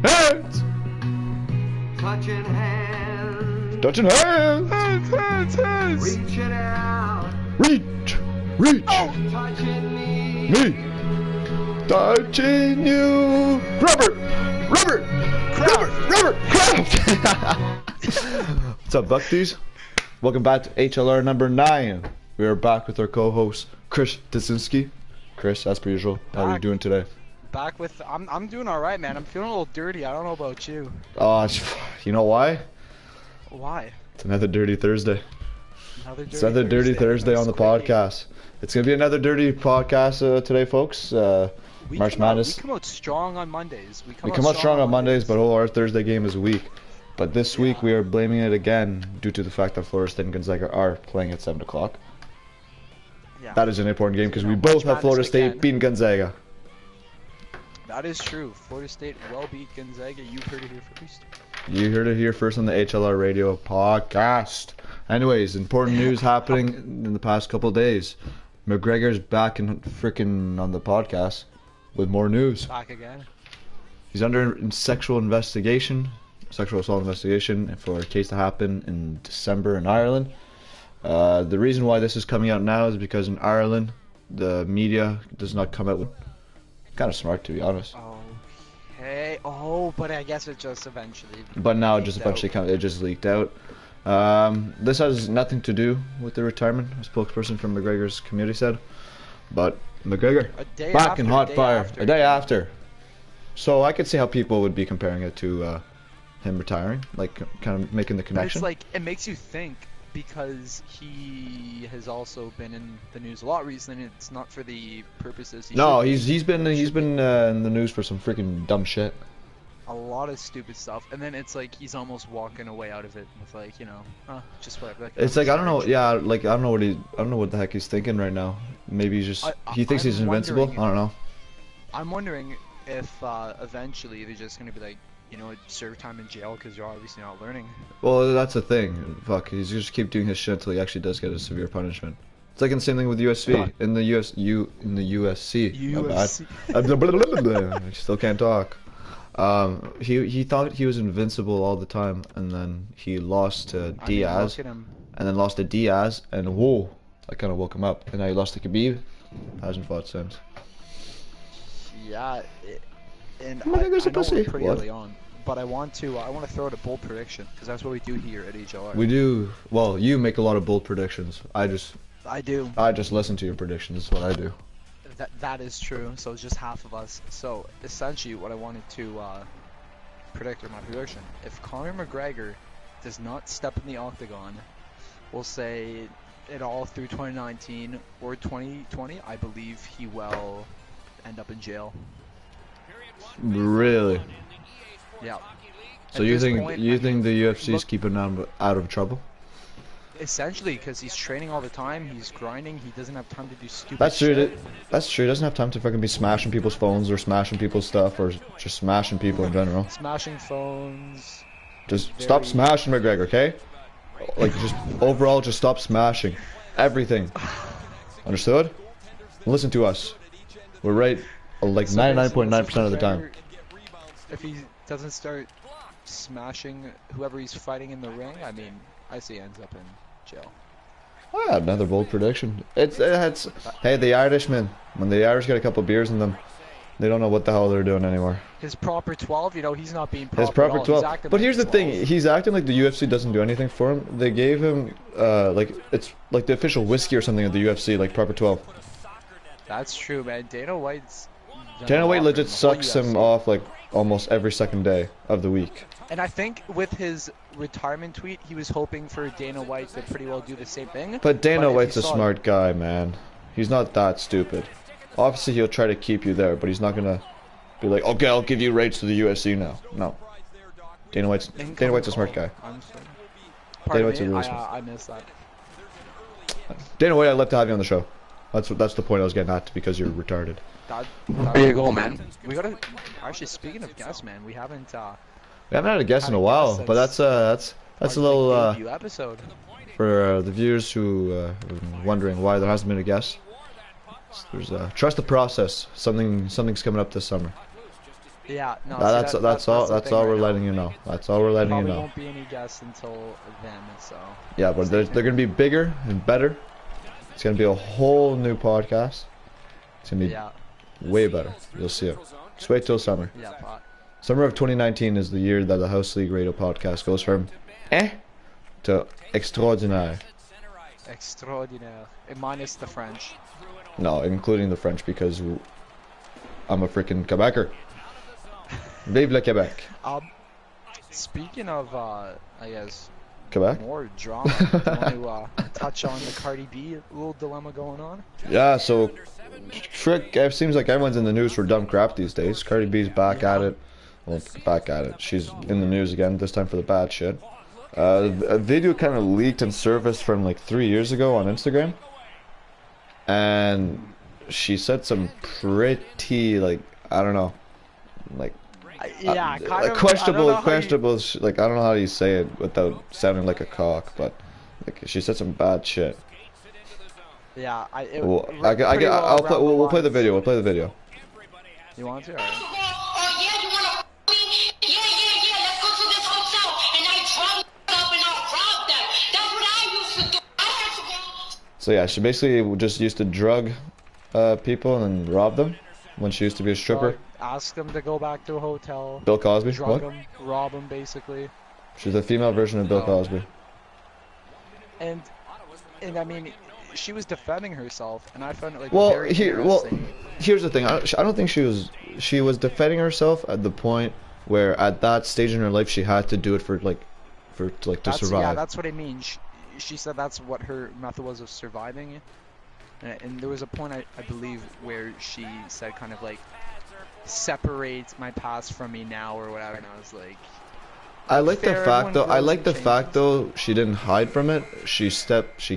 Hands! Touching hands. Touching hands! Hands. Reaching out. Reach! Reach! Touching me. Touching you! Robert! Robert! Robert! What's up, Buckies? Welcome back to HLR number 9. We are back with our co-host, Chris Dasinski. Chris, as per usual, how are you doing today? Back with I'm doing all right, man. I'm feeling a little dirty. I don't know about you. You know why? Why? It's another Dirty Thursday. It's another Dirty Thursday on the podcast. It's gonna be another dirty podcast today, folks. March Madness. We come out strong on Mondays. We come out strong on Mondays, but our Thursday game is weak. But this week we are blaming it again due to the fact that Florida State and Gonzaga are playing at 7 o'clock. Yeah. That is an important game because we both have Florida State beating Gonzaga. That is true. Florida State will beat Gonzaga. You heard it here first. You heard it here first on the HLR Radio podcast. Anyways, important news happening in the past couple of days. McGregor's back in freaking on the podcast with more news. Back again. He's under sexual assault investigation for a case that happened in December in Ireland. The reason why this is coming out now is because in Ireland, the media does not come out with... Kind of smart, to be honest. Okay. Oh, but I guess it just eventually... But now it just leaked out. This has nothing to do with the retirement, a spokesperson from McGregor's community said. But McGregor, back in hot fire, a day after. So I could see how people would be comparing it to him retiring, like kind of making the connection. It's like, it makes you think, because he has also been in the news a lot recently. It's not for the purposes he No, should he's been in the news for some freaking dumb shit. A lot of stupid stuff, and then it's like he's almost walking away out of it with, like, you know, just whatever. Like, it's like I don't know, yeah, like I don't know what the heck he's thinking right now. Maybe he's just he thinks he's invincible. I don't know. I'm wondering if eventually they're just gonna be like, you know, serve time in jail because you're obviously not learning. Well, that's the thing. Fuck, he's just keep doing his shit until he actually does get a severe punishment. It's like the same thing with USC in the USC. I still can't talk. He thought he was invincible all the time, and then he lost to Diaz, and then lost to Diaz, and whoa, that kind of woke him up. And now he lost to Khabib. Hasn't fought since. Yeah, and I know we're pretty early on, but I want to throw out a bold prediction because that's what we do here at HLR. We do. Well, you make a lot of bold predictions. I do. I just listen to your predictions. That's what I do. That is true. So it's just half of us. So essentially, what I wanted to predict, or my prediction, if Conor McGregor does not step in the octagon, we'll say it all through 2019 or 2020, I believe he will end up in jail. Really? Yeah. So you think the UFC is keeping him out of trouble? Essentially, because he's training all the time, he's grinding, he doesn't have time to do stupid That's true. shit. That's true. He doesn't have time to fucking be smashing people's phones or smashing people's stuff or just smashing people in general. Smashing phones. Just stop smashing McGregor, okay? Like, just overall, just stop smashing everything. Understood? Listen to us. We're right, like 99.9% of the time. If he doesn't start smashing whoever he's fighting in the ring, I mean, I say he ends up in jail. Oh, yeah, another bold prediction. It's hey, the Irishmen, when the Irish get a couple beers in them, they don't know what the hell they're doing anymore. His proper 12, you know, he's not being proper. His proper 12. But here's the 12. thing, he's acting like the UFC doesn't do anything for him. They gave him like it's like the official whiskey or something of the UFC, like proper 12. That's true, man. Dana White legit sucks him off like almost every second day of the week. And I think with his retirement tweet, he was hoping for Dana White to pretty well do the same thing. But Dana White's a smart guy, man. He's not that stupid. Obviously, he'll try to keep you there, but he's not gonna be like, okay, I'll give you rates to the UFC now. No. Dana White's a smart guy. Dana White's a really smart. I missed that. Dana White, I'd love to have you on the show. That's the point I was getting at, because you're retarded. There you go, man. We gotta. Actually, speaking of guests, man, we haven't had a guest in a while, but that's a little episode for the viewers who are wondering why there hasn't been a guest. There's trust the process. Something's coming up this summer. Yeah, no. That's See, that's all we're letting you know. That's all we're letting you Probably know. won't be any guests until then, so. Yeah, but they're gonna be bigger and better. It's gonna be a whole new podcast. It's gonna be way better. You'll see it. Just wait till summer. Yeah, Summer of 2019 is the year that the House League Radio podcast goes from to extraordinaire. Extraordinaire. Minus the French. No, including the French because I'm a freaking Quebecer. Vive le Québec. Speaking of, I guess, Quebec? more drama, do you want to touch on the Cardi B little dilemma going on? Yeah, so it seems like everyone's in the news for dumb crap these days. Cardi B's back at it. Well, back at it. She's in the news again, this time for the bad shit. A video kind of leaked and surfaced from like 3 years ago on Instagram. And she said some pretty, like, I don't know, like, yeah, kind of questionable, like, I don't know how you say it without sounding like a cock, but like, she said some bad shit. Yeah, we'll play the video. We'll play the video. You want to? So yeah, she basically just used to drug people and then rob them when she used to be a stripper. Ask them to go back to a hotel. Bill Cosby? Drug them, rob them, basically. She's a female version of Bill Cosby. And I mean, she was defending herself, and I found it like very interesting. Here's the thing. I don't think she was defending herself at the point where at that stage in her life she had to do it to survive. Yeah, that's what I mean. She said that's what her method was of surviving. And there was a point, I believe, where she said kind of like, separate my past from me now or whatever, and I was like... I like the fact though she didn't hide from it. She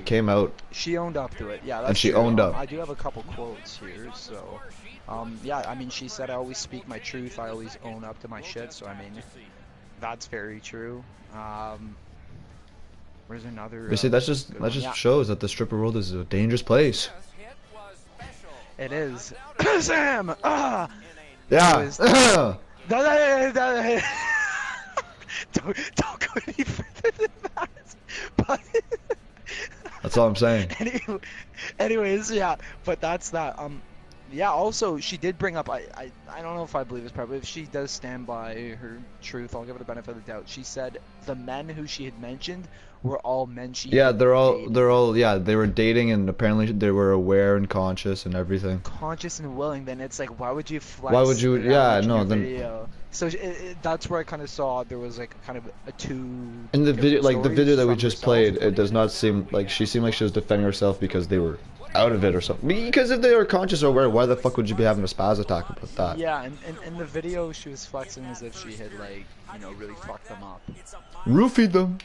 came out. She owned up to it. Yeah, that's and she true. owned up. I do have a couple quotes here, so yeah. I mean, she said, "I always speak my truth. I always own up to my shit." So I mean, that's very true. Where's another? You see, that just shows that the stripper world is a dangerous place. It is. Sam. Yeah. Don't go any further than that. But that's all I'm saying. Anyways, yeah. But that's that. Yeah. Also, she did bring up. I don't know if I believe this part, but if she does stand by her truth, I'll give her the benefit of the doubt. She said the men who she had mentioned were all men she. Yeah, they're all. Yeah, they were dating, and apparently they were aware and conscious and everything. Conscious and willing. Then it's like, why would you flex? Why would you? Yeah, no. Then. Video? So that's where I kind of saw there was like kind of a two. In the video, like the video that we just played, it does not seem like she seemed like she was defending herself because they were out of it or something. Because if they were conscious or aware, why the fuck would you be having a spaz attack about that? Yeah, and in the video she was flexing as if she had like, you know, really fucked them up. Roofied them.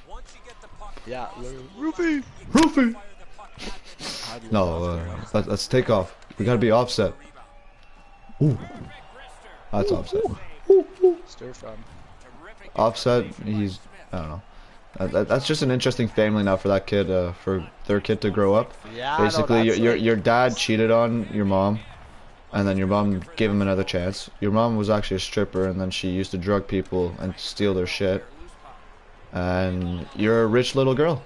Yeah, roofie. No, let's take off. We gotta be offset. Ooh, that's offset. Stir from. Offset, I don't know. That's just an interesting family now for that kid, for their kid to grow up. Yeah, basically, your dad cheated on your mom, and then your mom gave him another chance. Your mom was actually a stripper, and then she used to drug people and steal their shit. And you're a rich little girl.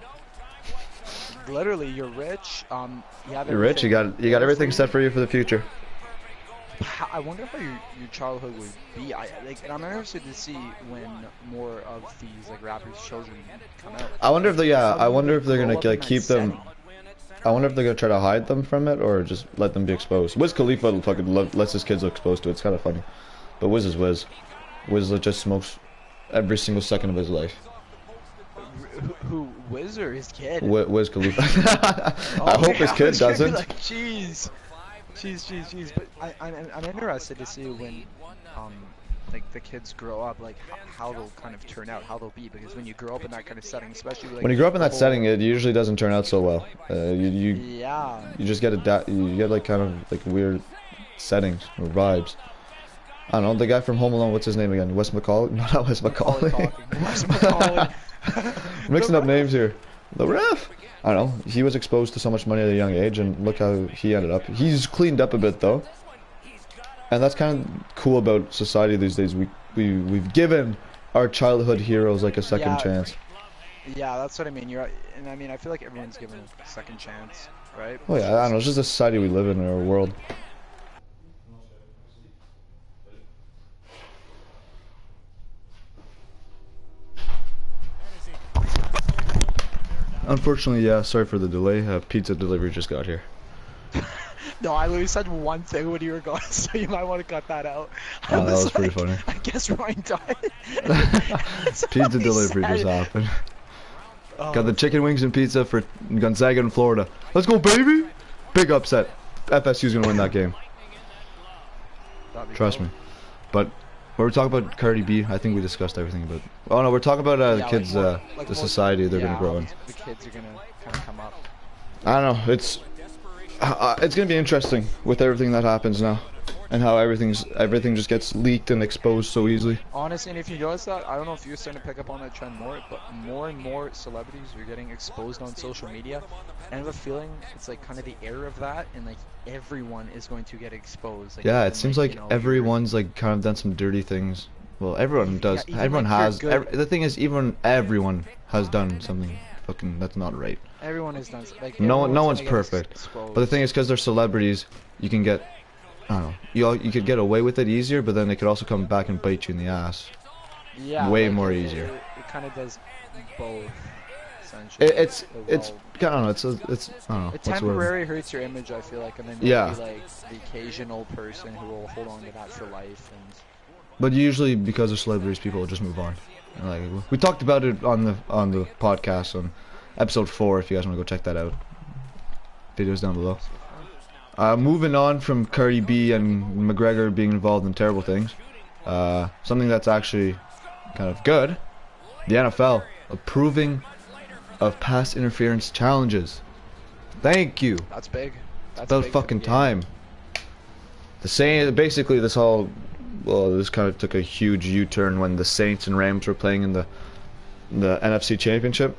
Literally, you're rich. You're rich. You got everything set for you for the future. I wonder how your childhood would be. And I'm interested to see when more of these like rappers' children come out. I wonder if they're gonna like keep them. I wonder if they're gonna try to hide them from it or just let them be exposed. Wiz Khalifa fucking lets his kids look exposed to it. It's kind of funny, but Wiz is Wiz. Wiz just smokes every single second of his life. Who, Wiz or his kid? Wiz Khalifa. I hope his kid doesn't. Like, jeez. But I'm interested to see when, like the kids grow up, like how they'll kind of turn out, how they'll be. Because when you grow up in that kind of setting, especially like, when you grow up in that setting, it usually doesn't turn out so well. You just get you get like kind of like weird settings or vibes. I don't know, the guy from Home Alone, what's his name again? Wes McCauley? No, not Wes McCauley. Wes McCauley. Mixing up names here. The ref. I don't know. He was exposed to so much money at a young age, and look how he ended up. He's cleaned up a bit though. And that's kind of cool about society these days. We've given our childhood heroes like a second chance. Yeah, that's what I mean. And I mean, I feel like everyone's given a second chance, right? Oh yeah, I don't know. It's just the society we live in our world. Unfortunately, yeah. Sorry for the delay. Pizza delivery just got here. No, I literally said one thing when you were gone, so you might want to cut that out. Oh, that was pretty funny. I guess Ryan died. Pizza delivery just happened. Got the chicken wings and pizza for Gonzaga in Florida. Let's go, baby! Big upset. FSU's gonna win that game. Trust me. But we're talking about Cardi B. I think we discussed everything. But oh no, we're talking about the kids, the society they're gonna grow in. The kids are gonna kind of come up. I don't know. It's gonna be interesting with everything that happens now, and how everything just gets leaked and exposed so easily. Honestly, and if you notice that, I don't know if you're starting to pick up on that trend more, but more and more celebrities are getting exposed on social media, and I have a feeling it's like kind of the era of that, and like everyone is going to get exposed. Like, yeah, it seems like everyone's like kind of done some dirty things. Well, everyone does. Yeah, everyone has. The thing is, even everyone has done something fucking that's not right. Everyone has done like no one's perfect. But the thing is, because they're celebrities, you can get, I don't know, you could get away with it easier, but then it could also come back and bite you in the ass. Yeah. Way more easier. It kind of does both. Essentially. It's I don't know. It's I don't know. It temporarily hurts your image, I feel like, and then you'll be like the occasional person who will hold on to that for life. And but usually, because of celebrities, people will just move on. And like we talked about it on the podcast on episode 4. If you guys want to go check that out, videos down below. Moving on from Cardi B and McGregor being involved in terrible things, something that's actually kind of good. The NFL approving of pass interference challenges. Thank you. That's big. That's about big fucking time. Basically this whole, well, this kind of took a huge U-turn when the Saints and Rams were playing in the NFC Championship,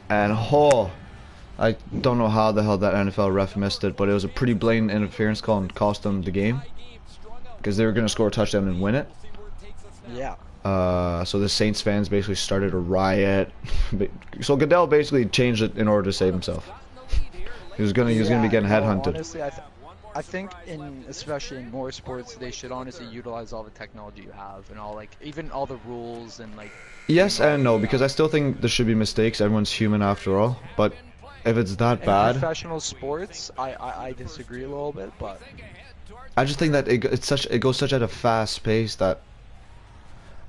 and I don't know how the hell that NFL ref missed it, but it was a pretty blatant interference call and cost them the game because they were going to score a touchdown and win it. Yeah. So the Saints fans basically started a riot. So Goodell basically changed it in order to save himself. He was gonna be getting headhunted. Honestly, I think especially in more sports, they should honestly utilize all the technology you have and all, like, even all the rules and like. Yes and no, because I still think there should be mistakes. Everyone's human after all. But if it's that bad, professional sports, I disagree a little bit, but I just think that it goes such at a fast pace that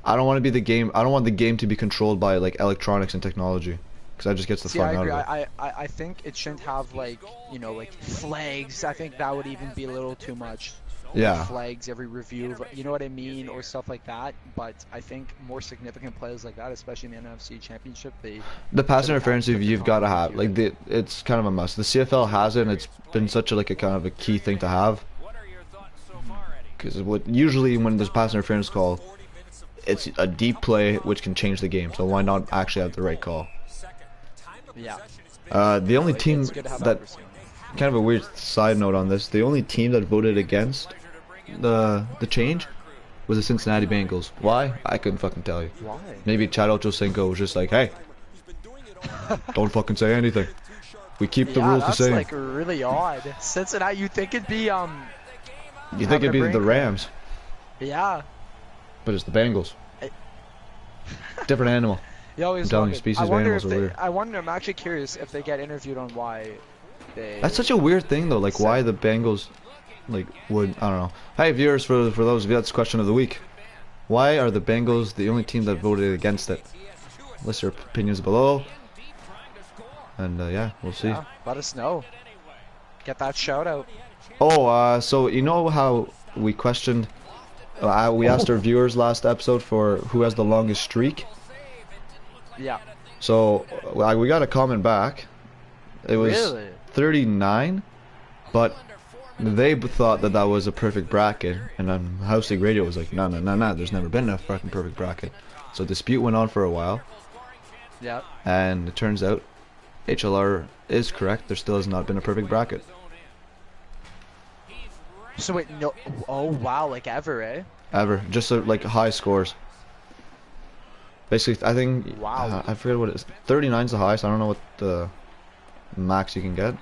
I don't want to be the game. I don't want the game to be controlled by like electronics and technology, because that just gets the fun out of it. I think it shouldn't have like, you know, like flags. I think that would even be a little too much. Yeah. Like flags every review, you know what I mean, or stuff like that. But I think more significant plays like that, especially in the NFC Championship, the pass interference you've got to have. Like it's kind of a must. The CFL has it, and it's been such a kind of a key thing to have. Because usually when there's pass interference call, it's a deep play which can change the game, so why not actually have the right call? Yeah. The only team that, kind of a weird side note on this, the only team that voted against the change was the Cincinnati Bengals. Why? I couldn't fucking tell you. Why? Maybe Chad Ochocinco was just like, hey, don't fucking say anything. We keep the rules the same. That's like really odd. Cincinnati, you think it'd be You think it'd be the Rams? Yeah. But it's the Bengals. Different animal. You always I'm telling you, species of animals are weird. I'm actually curious if they get interviewed on why they... That's such a weird thing though, like why the Bengals, like, would, I don't know. Hey viewers, for those of you, that's question of the week. Why are the Bengals the only team that voted against it? List your opinions below. And yeah, we'll see. Yeah, let us know. Get that shout out. Oh, so you know how we questioned, we asked our viewers last episode for who has the longest streak? Yeah. So we got a comment back. It was 39, but they thought that was a perfect bracket, and then House League Radio was like, no, there's never been a fucking perfect bracket. So dispute went on for a while. Yeah. And it turns out HLR is correct. There still has not been a perfect bracket. So wait, no. Oh wow, like ever, eh? Ever. Just like high scores. Basically, I think Wow. I forget what it is. 39's the highest. I don't know what the max you can get.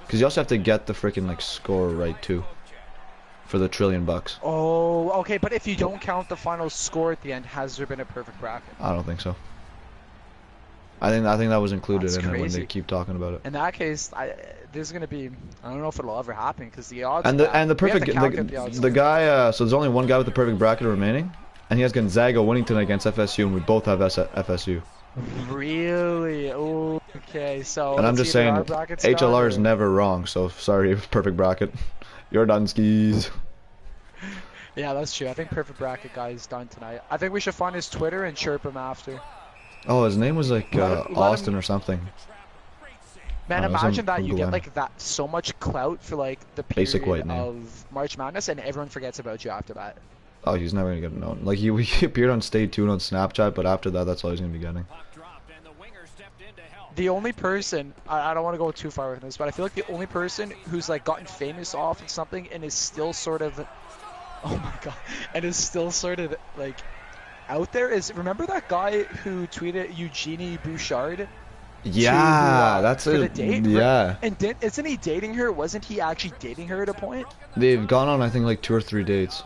Because you also have to get the freaking like score right too. For the $1 trillion. Oh, okay, but if you don't count the final score at the end, has there been a perfect bracket? I don't think so. I think that was included That's in it when crazy. they keep talking about it. In that case, there's gonna be, I don't know if it'll ever happen because the odds. And the perfect the guy. So there's only one guy with the perfect bracket remaining, and he has Gonzaga winning tonight against FSU, and we both have FSU. Really? Okay, so. And I'm just saying, HLR is done, never wrong. So sorry, perfect bracket. You're done, skis. Yeah, that's true. I think perfect bracket guy is done tonight. I think we should find his Twitter and chirp him after. Oh, his name was like Let Austin him, or something. Man, imagine that you get Googling. like that so much clout for like the Basic period white name. of March Madness, and everyone forgets about you after that. Oh, he's never gonna get known. Like he appeared on Stay Tuned on Snapchat, but after that, that's all he's gonna be getting. The only person, I don't want to go too far with this, but I feel like the only person who's like gotten famous off of something and is still sort of, oh my god, and is still sort of like out there is, remember that guy who tweeted Eugenie Bouchard? Yeah, that's for it. the date? Yeah. And isn't he dating her? Wasn't he actually dating her at a point? They've gone on, I think, like 2 or 3 dates.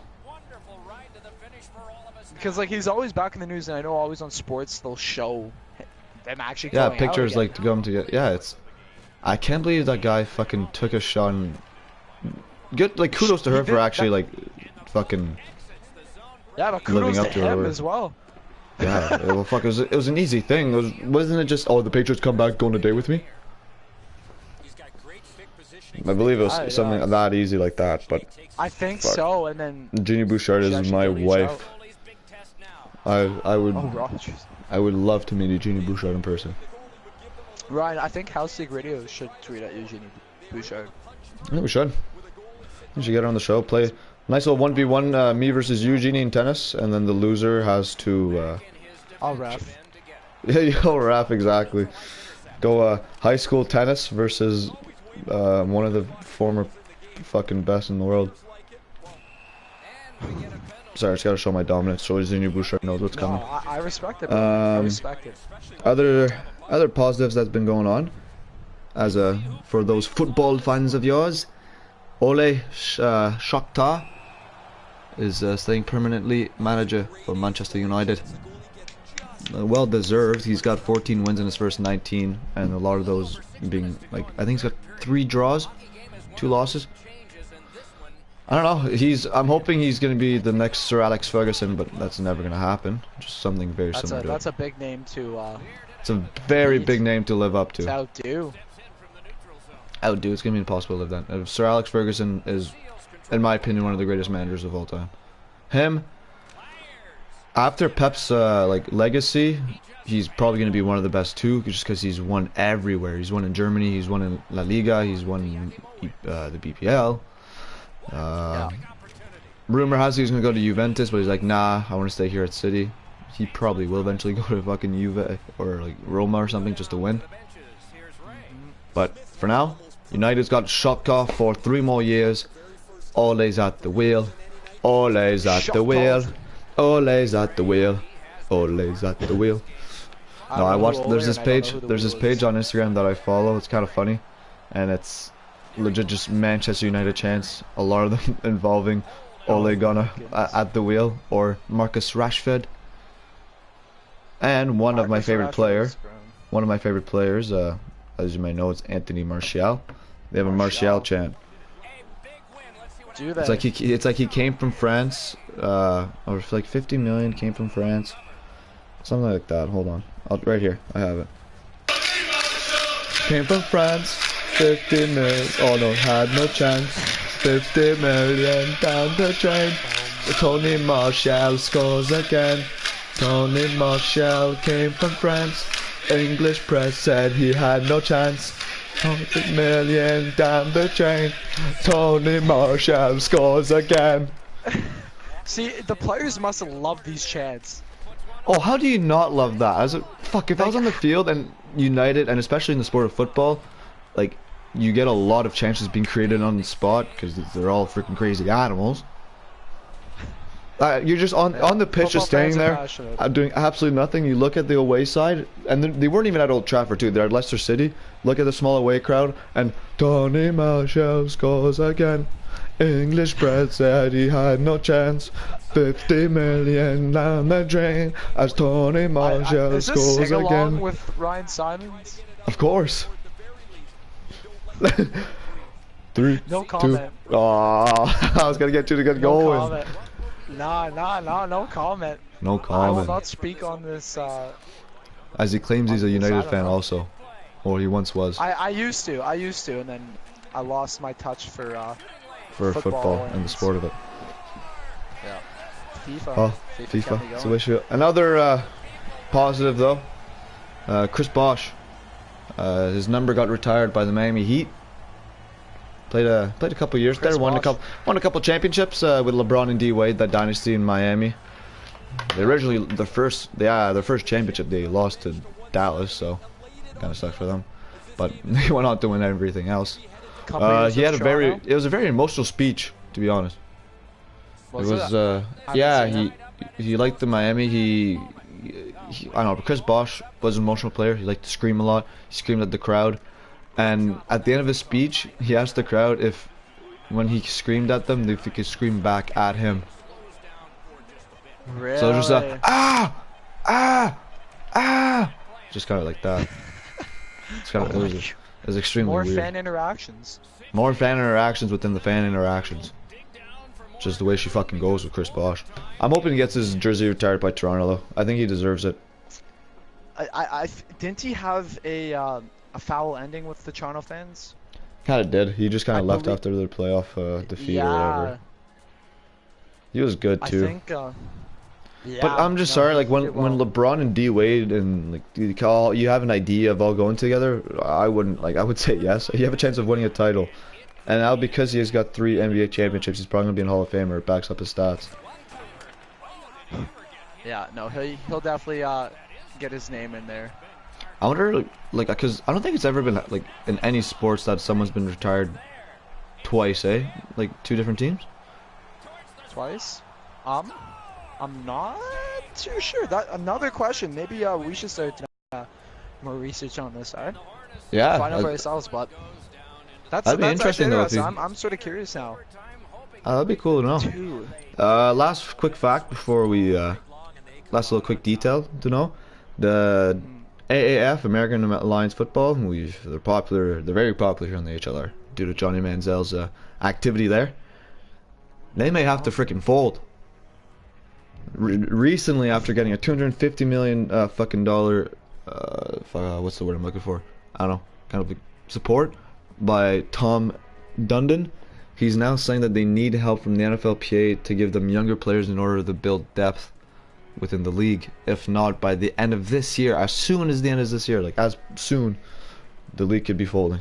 Because like he's always back in the news, and I know always on sports they'll show them actually. Yeah, going pictures out like to come together. Yeah, it's. I can't believe that guy fucking took a shot and. Good, like kudos to her for actually like, fucking. Yeah, but kudos living up to to her him word. as well. Yeah, well, fuck, it was an easy thing. Wasn't it just, oh, the Patriots come back, go on a date with me? I believe it was something that easy like that, but I think fuck. so, and then Eugenie Bouchard she is actually my did reach wife. I would Oh, Rogers. I would love to meet Eugenie Bouchard in person. Ryan, I think House League Radio should tweet at Eugenie Bouchard. Yeah, we should. We should get her on the show. Play nice little 1v1 me versus Eugenie in tennis, and then the loser has to. I'll ref. Yeah, yo, rap exactly. Go high school tennis versus one of the former fucking best in the world. Sorry, I just gotta show my dominance so Eugenie Bouchard knows what's coming. No, I respect it, bro. I respect it. Other positives that's been going on, as for those football fans of yours, Ole Shakhtar is staying permanently manager for Manchester United. Well deserved. He's got 14 wins in his first 19, and a lot of those being like, I think he's got 3 draws, 2 losses. I don't know. I'm hoping he's going to be the next Sir Alex Ferguson, but that's never going to happen. Just something very similar to That's a big name to. It's a very big name to live up to. To outdo. Outdo. It's going to be impossible to live that. Sir Alex Ferguson is, in my opinion, one of the greatest managers of all time. Him. After Pep's like legacy, he's probably going to be one of the best too, just because he's won everywhere. He's won in Germany. He's won in La Liga. He's won in the BPL. Rumor has he's gonna go to Juventus, but he's like, nah, I want to stay here at City. He probably will eventually go to fucking Juve or like Roma or something just to win. But for now, United's got Shakhtar for 3 more years. Ole's at the wheel. Ole's at the wheel. Ole's at the wheel. Ole's at the wheel. No, I watched. There's this page. There's this page on Instagram that I follow. It's kind of funny, and it's legit just Manchester United chants. A lot of them involving Ole Gunnar at the wheel or Marcus Rashford. And one of my favorite players, as you may know, it's Anthony Martial. They have a Martial chant. It's like he came from France, or like 50 million came from France, something like that. Hold on, right here, I have it. Came from France, 50 million. Oh no, had no chance. 50 million down the drain. Tony Martial scores again. Tony Martial came from France. English press said he had no chance. 100 million down the drain. Tony Martial scores again. See, the players must have loved these chants. Oh, how do you not love that? Fuck, if I was on the field and United, and especially in the sport of football, like, you get a lot of chances being created on the spot because they're all freaking crazy animals. You're just on the pitch, just standing there, doing absolutely nothing. You look at the away side, and they weren't even at Old Trafford too. They're at Leicester City. Look at the small away crowd, and Tony Marshall scores again. English Brad said he had no chance. 50 million down the drain as Tony Marshall scores again. With Ryan Simons? Of course. 3, no comment. 2. Oh, I was gonna get you to get going. Comment. Nah, no comment. No comment. I will not speak on this. As he claims he's a United fan also, or he once was. I used to, and then I lost my touch for football and the sport of it. Yeah. FIFA. Oh, FIFA. It's a wish. Another positive though. Chris Bosh. His number got retired by the Miami Heat. Played a couple years there. Won a couple championships with LeBron and D Wade. That dynasty in Miami. They originally their first championship they lost to Dallas, so kind of sucked for them. But they went on to win everything else. He had it was a very emotional speech, to be honest. He liked the Miami. I don't know, Chris Bosh was an emotional player. He liked to scream a lot. He screamed at the crowd, and at the end of his speech, he asked the crowd if, when he screamed at them, if he could scream back at him. Really? So just just kind of like that. It's kind of it was extremely weird. More fan interactions. More fan interactions within the fan interactions. Just the way she fucking goes with Chris Bosh. I'm hoping he gets his jersey retired by Toronto though. I think he deserves it. Didn't he have a foul ending with the Toronto fans? Kind of did. He just kind of left after the playoff defeat or whatever. He was good too. I think. But I'm just sorry, like when LeBron and D Wade and like you have an idea of all going together, I would say yes. You have a chance of winning a title. And now because he has got 3 NBA championships, he's probably gonna be in Hall of Fame, or it backs up his stats. Yeah, no, he'll definitely get his name in there. I wonder, like, because I don't think it's ever been like in any sports that someone's been retired twice, eh? Like 2 different teams. Twice? I'm not too sure. That another question. Maybe we should start more research on this side. Yeah. Find out for ourselves, but. That'd be interesting though. I'm sort of curious now. That'd be cool to know. Dude. Last quick fact before we last little quick detail to know. The AAF, American Alliance Football, they're popular. They're very popular here on the HLR due to Johnny Manziel's activity there. They may have to freaking fold. Recently, after getting a $250 million fucking dollar, what's the word I'm looking for? I don't know, kind of support by Tom Dundon, he's now saying that they need help from the NFLPA to give them younger players in order to build depth within the league. If not, by the end of this year, as soon as the end of this year, like as soon, the league could be folding.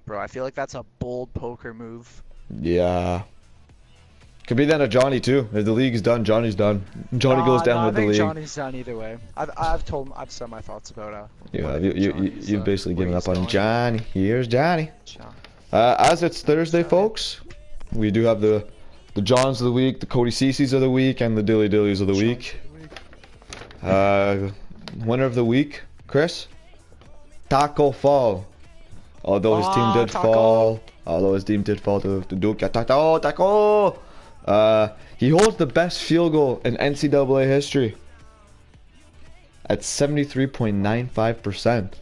Bro, I feel like that's a bold poker move. Yeah. Could be the end of Johnny too. If the league's done, Johnny's done. Johnny goes down with the league. I think Johnny's done either way. I've said my thoughts about you've basically given up on Johnny. Here's Johnny. As it's Thursday, folks, we do have the Johns of the week, the Cody Cece's of the week, and the Dilly Dillies of the week. Winner of the week, Chris. Taco Fall. Although his team did fall. Although his team did fall to Duke. Taco. He holds the best field goal in NCAA history at 73.95%.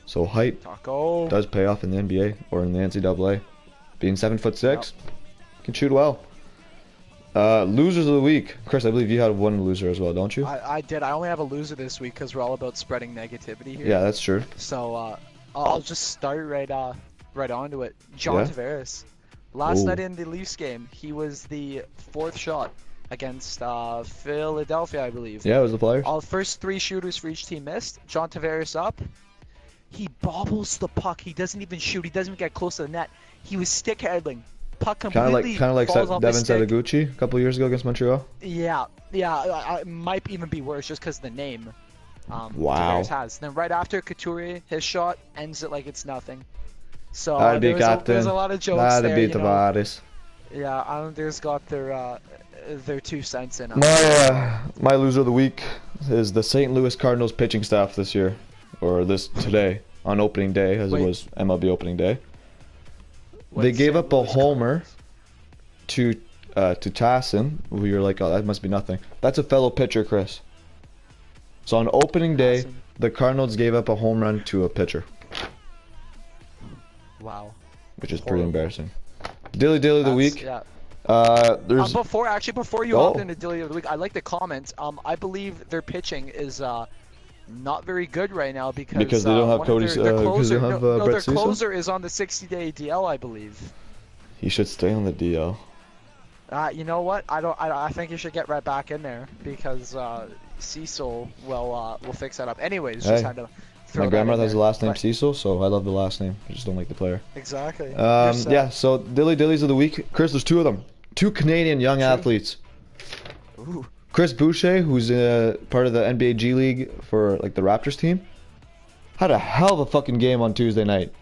So height does pay off in the NBA or in the NCAA. Being 7'6", can shoot well. Losers of the week, Chris. I believe you had one loser as well, don't you? I did. I only have a loser this week because we're all about spreading negativity here. Yeah, that's true. So I'll just start right onto it. John Tavares. Last night in the Leafs game, he was the 4th shot against Philadelphia, I believe. Yeah, it was the players. All first 3 shooters for each team missed. John Tavares up. He bobbles the puck. He doesn't even shoot. He doesn't even get close to the net. He was stick handling. Puck completely kind of like falls off Devin his stick. Setaguchi a couple years ago against Montreal. Yeah. It might even be worse just because of the name. Wow. Tavares has. Then right after Couturier, his shot ends it like it's nothing. So That'd be captain. there's a lot of jokes That'd there. be You know. Tavares. Yeah, Islanders got their 2 cents in. My loser of the week is the St. Louis Cardinals pitching staff this year, or today on opening day, as it was MLB opening day. They gave up a homer to Tassin, who you're like, oh, that must be nothing. That's a fellow pitcher, Chris. So on opening day, the Cardinals gave up a home run to a pitcher. Wow. Which is pretty embarrassing. Dilly of the week. Yeah. There's before you hop into Dilly of the week, I'd like to comment. I believe their pitching is not very good right now because they don't have Cody. Their closer, their closer is on the 60-day DL, I believe. He should stay on the DL. You know what? I think you should get right back in there because Cecil will fix that up. Anyways, just had to. My grandmother has the last name Cecil, so I love the last name. I just don't like the player. Exactly. Yeah, so Dillies of the week. Chris, there's 2 of them. 2 Canadian young athletes. Ooh. Chris Boucher, who's part of the NBA G League for like the Raptors team, had a hell of a fucking game on Tuesday night.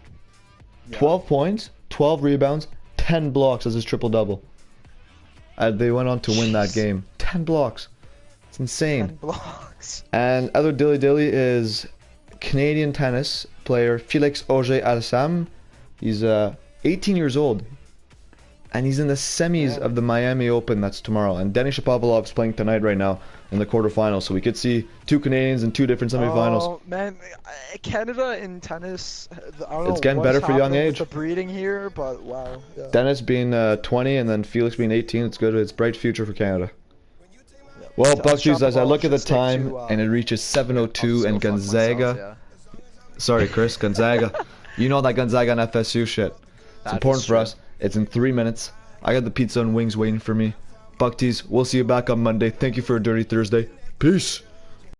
Yeah. 12 points, 12 rebounds, 10 blocks as his triple-double. They went on to win that game. 10 blocks. It's insane. 10 blocks. And other Dilly is Canadian tennis player Felix Auger-Aliassime. He's 18 years old, and he's in the semis of the Miami Open. That's tomorrow, and Denis Shapovalov's playing tonight right now in the quarterfinals. So we could see 2 Canadians in 2 different semifinals. Oh man, Canada in tennis. I don't know it's getting better for young age. The breeding here, but wow. Yeah. Dennis being 20 and then Felix being 18. It's good. It's a bright future for Canada. Well, Bucksies, as I look at the time, and it reaches 7:02, and Gonzaga. Sorry, Chris, Gonzaga. You know that Gonzaga and FSU shit. It's important for us. It's in 3 minutes. I got the pizza and wings waiting for me. Bucksies, we'll see you back on Monday. Thank you for a Dirty Thursday. Peace.